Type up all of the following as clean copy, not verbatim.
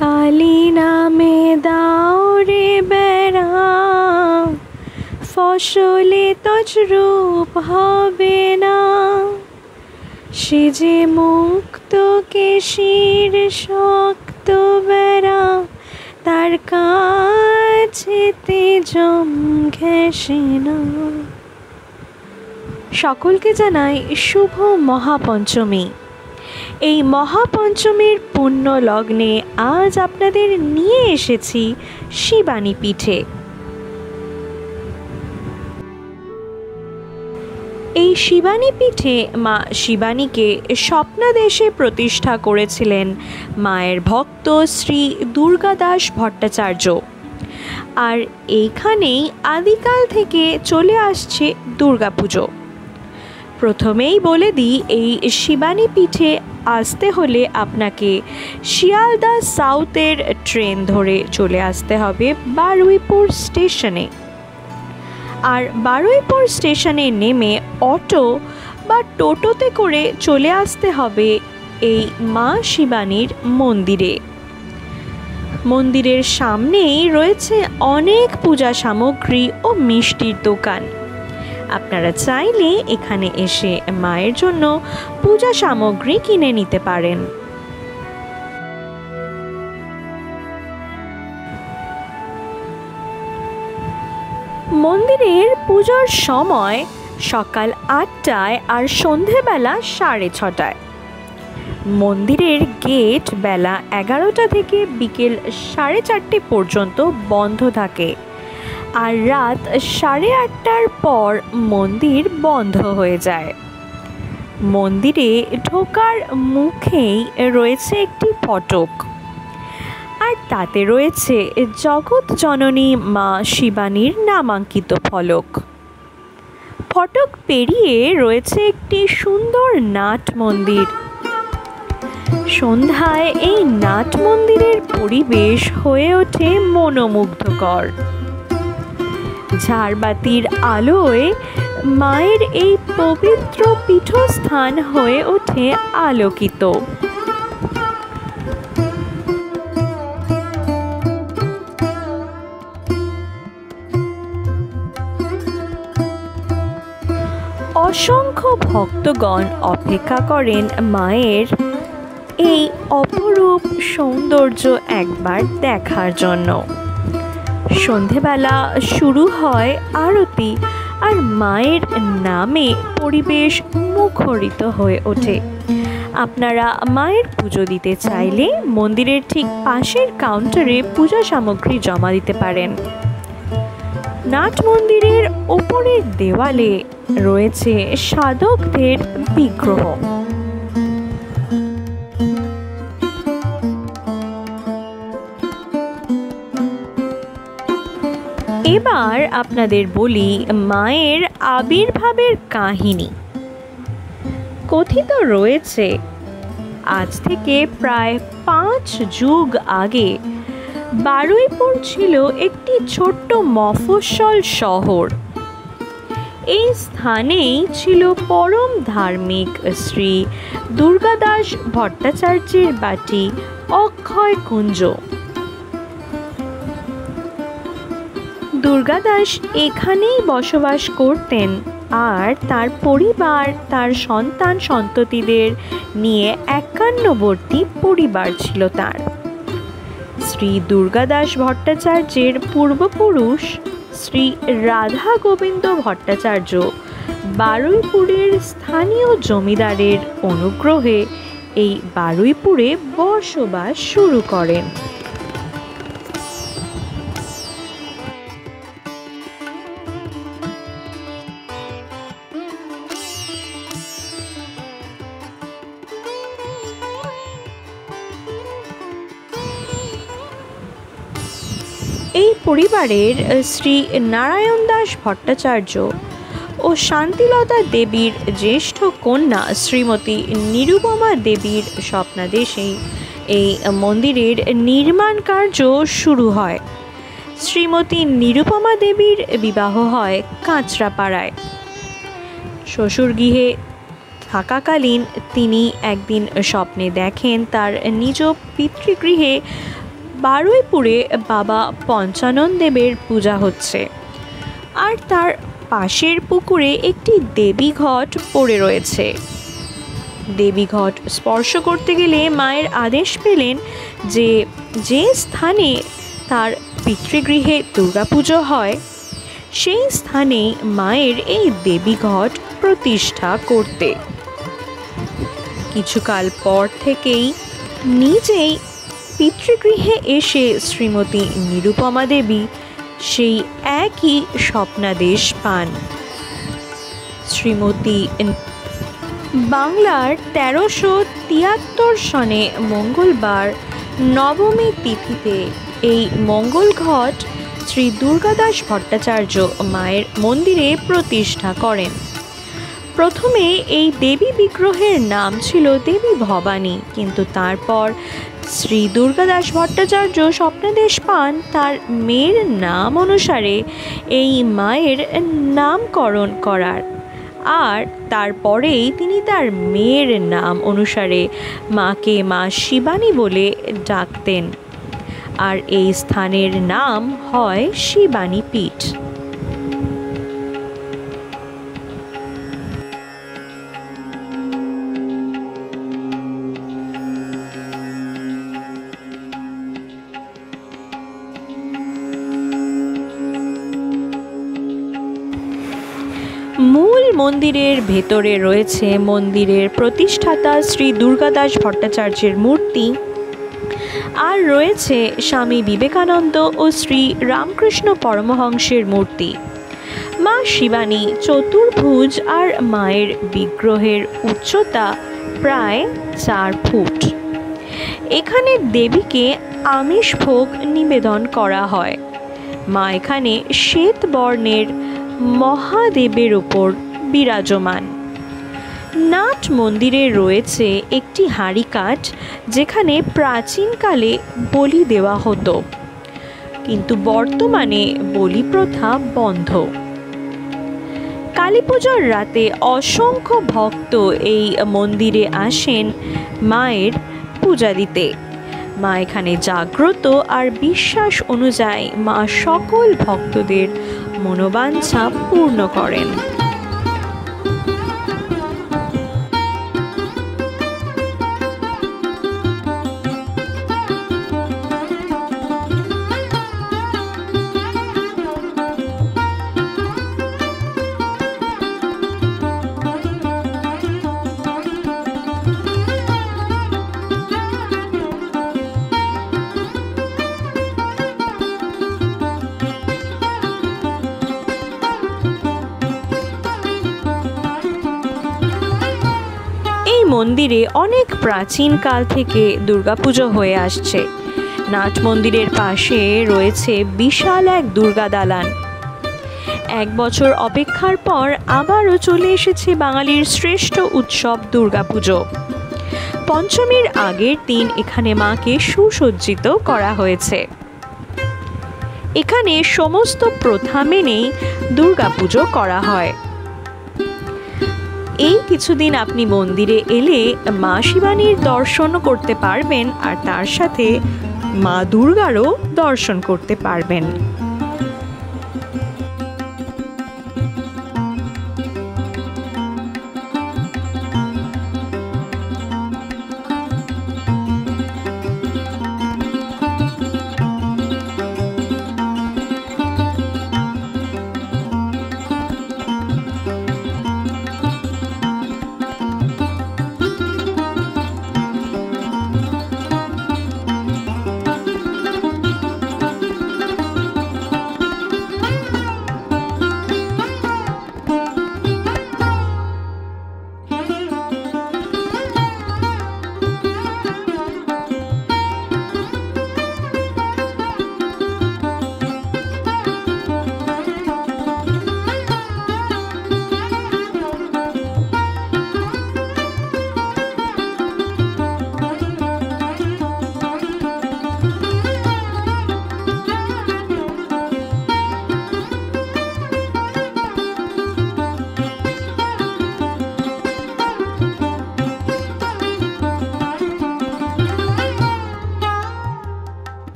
কালী নামে দাও রে বেড়া, ফসলে তজরূপ হবে না। সে যে মুক্ত কেশির শক্ত বেড়া, তার কাছেতে জম ঘেঁষে না। সকলকে জানাই শুভ মহাপঞ্চমী। এই মহাপঞ্চমীর পুণ্য লগ্নে আজ আপনাদের নিয়ে এসেছি শিবানী পীঠে। এই শিবানী পীঠে মা শিবানীকে স্বপ্নাদেশে প্রতিষ্ঠা করেছিলেন মায়ের ভক্ত শ্রী দুর্গাদাস ভট্টাচার্য। আর এইখানেই আদিকাল থেকে চলে আসছে দুর্গাপুজো। প্রথমেই বলে দিই, এই শিবানী পীঠে আসতে হলে আপনাকে শিয়ালদা সাউথের ট্রেন ধরে চলে আসতে হবে বারুইপুর স্টেশনে। আর বারুইপুর স্টেশনে নেমে অটো বা টোটোতে করে চলে আসতে হবে এই মা শিবানীর মন্দিরে। মন্দিরের সামনেই রয়েছে অনেক পূজা সামগ্রী ও মিষ্টির দোকান। আপনারা চাইলে এখানে এসে মায়ের জন্য পূজা সামগ্রী কিনে নিতে পারেন। মন্দিরের পুজোর সময় সকাল ৮টায় আর সন্ধেবেলা ৬:৩০। মন্দিরের গেট বেলা ১১টা থেকে বিকেল ৪:৩০ পর্যন্ত বন্ধ থাকে, আর রাত ৮:৩০টার পর মন্দির বন্ধ হয়ে যায়। মন্দিরে ঢোকার মুখেই রয়েছে একটি ফটক, আর তাতে রয়েছে জগৎ জননী মা শিবানীর নামাঙ্কিত ফলক। ফটক পেরিয়ে রয়েছে একটি সুন্দর নাট মন্দির। সন্ধ্যায় এই নাট মন্দিরের পরিবেশ হয়ে ওঠে মনোমুগ্ধকর। ঝাড়বাতির আলোয় মায়ের এই পবিত্র পীঠস্থান হয়ে ওঠে আলোকিত। অসংখ্য ভক্তগণ অপেক্ষা করেন মায়ের এই অপরূপ সৌন্দর্য একবার দেখার জন্য। সন্ধেবেলা শুরু হয় আরতি, আর মায়ের নামে পরিবেশ মুখরিত হয়ে ওঠে। আপনারা মায়ের পুজো দিতে চাইলে মন্দিরের ঠিক পাশের কাউন্টারে পূজা সামগ্রী জমা দিতে পারেন। নাট মন্দিরের ওপরের দেওয়ালে রয়েছে সাধকদের বিগ্রহ। এবার আপনাদের বলি মায়ের আবির্ভাবের কাহিনী। কথিত রয়েছে আজ থেকে প্রায় 5 যুগ আগে বারুইপুর ছিল একটি ছোট্ট মফস্বল শহর। এই স্থানেই ছিল পরম ধার্মিক শ্রী দুর্গাদাস ভট্টাচার্যের বাটি অক্ষয় কুঞ্জ। দুর্গাদাস এখানেই বসবাস করতেন, আর তার পরিবার তার সন্তান সন্ততিদের নিয়ে 51বর্তী পরিবার ছিল তার। শ্রী দুর্গাদাস ভট্টাচার্যের পূর্বপুরুষ শ্রী রাধা গোবিন্দ ভট্টাচার্য বারুইপুরের স্থানীয় জমিদারের অনুগ্রহে এই বারুইপুরে বসবাস শুরু করেন। এই পরিবারের শ্রী নারায়ণ দাস ভট্টাচার্য ও শান্তিলতা দেবীর জ্যেষ্ঠ কন্যা শ্রীমতী নিরুপমা দেবীর স্বপ্নাদেশেই এই মন্দিরের নির্মাণ কার্য শুরু হয়। শ্রীমতী নিরুপমা দেবীর বিবাহ হয় কাঁচরাপাড়ায়। শ্বশুরগৃহে থাকাকালীন তিনি একদিন স্বপ্নে দেখেন তার নিজ পিতৃগৃহে বারুইপুরে বাবা পঞ্চানন দেবের পূজা হচ্ছে, আর তার পাশের পুকুরে একটি দেবীঘট পড়ে রয়েছে। দেবীঘট স্পর্শ করতে গেলে মায়ের আদেশ পেলেন যে যে স্থানে তার পিতৃগৃহে দুর্গাপুজো হয় সেই স্থানে মায়ের এই দেবীঘট প্রতিষ্ঠা করতে। কিছুকাল পর থেকেই নিজেই পিতৃগৃহে এসে শ্রীমতী নিরুপমা দেবী সেই একই স্বপ্নাদেশ পান। শ্রীমতী বাংলার 1373 সনে মঙ্গলবার নবমী তিথিতে এই মঙ্গলঘট শ্রী দুর্গাদাস ভট্টাচার্য মায়ের মন্দিরে প্রতিষ্ঠা করেন। প্রথমে এই দেবী বিগ্রহের নাম ছিল দেবী ভবানী, কিন্তু তারপর শ্রী দুর্গাদাস ভট্টাচার্য স্বপ্নাদেশ পান তার মেয়ের নাম অনুসারে এই মায়ের নামকরণ করার, আর তারপরেই তিনি তার মেয়ের নাম অনুসারে মাকে মা শিবানী বলে ডাকতেন, আর এই স্থানের নাম হয় শিবানী পীঠ। মূল মন্দিরের ভেতরে রয়েছে মন্দিরের প্রতিষ্ঠাতা শ্রী দুর্গাদাস ভট্টাচার্যের মূর্তি, আর রয়েছে স্বামী বিবেকানন্দ ও শ্রী রামকৃষ্ণ পরমহংসের মূর্তি। মা শিবানী চতুর্ভুজ, আর মায়ের বিগ্রহের উচ্চতা প্রায় 4 ফুট। এখানে দেবীকে আমিষ ভোগ নিবেদন করা হয়। মা এখানে শ্বেত বর্ণের মহাদেবের ওপর বিরাজমান। নাট মন্দিরে রয়েছে একটি হাঁড়ি কাঠ, যেখানে প্রাচীনকালে বলি দেওয়া হতো, কিন্তু বর্তমানে বলি প্রথা বন্ধ। কালী পুজোর রাতে অসংখ্য ভক্ত এই মন্দিরে আসেন মায়ের পূজা দিতে। মা এখানে জাগ্রত, আর বিশ্বাস অনুযায়ী মা সকল ভক্তদের মনোবাঞ্ছা পূর্ণ করেন। মন্দিরে অনেক প্রাচীন কাল থেকে দুর্গাপুজো হয়ে আসছে। নাট মন্দিরের পাশে রয়েছে বিশাল এক দুর্গা দালান। 1 বছর অপেক্ষার পর আবারও চলে এসেছে বাঙালির শ্রেষ্ঠ উৎসব দুর্গাপুজো। পঞ্চমীর আগের দিন এখানে মাকে সুসজ্জিত করা হয়েছে। এখানে সমস্ত প্রথা মেনেই দুর্গাপুজো করা হয়। এই কিছুদিন আপনি মন্দিরে এলে মা শিবানীর দর্শন করতে পারবেন, আর তার সাথে মা দুর্গারও দর্শন করতে পারবেন।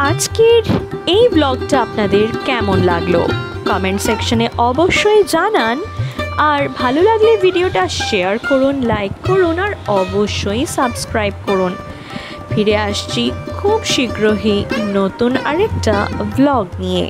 আজকের এই ব্লগটা আপনাদের কেমন লাগলো কমেন্ট সেকশনে অবশ্যই জানান। আর ভালো লাগলে ভিডিওটা শেয়ার করুন, লাইক করুন আর অবশ্যই সাবস্ক্রাইব করুন। ফিরে আসছি খুব শীঘ্রই নতুন আরেকটা ব্লগ নিয়ে।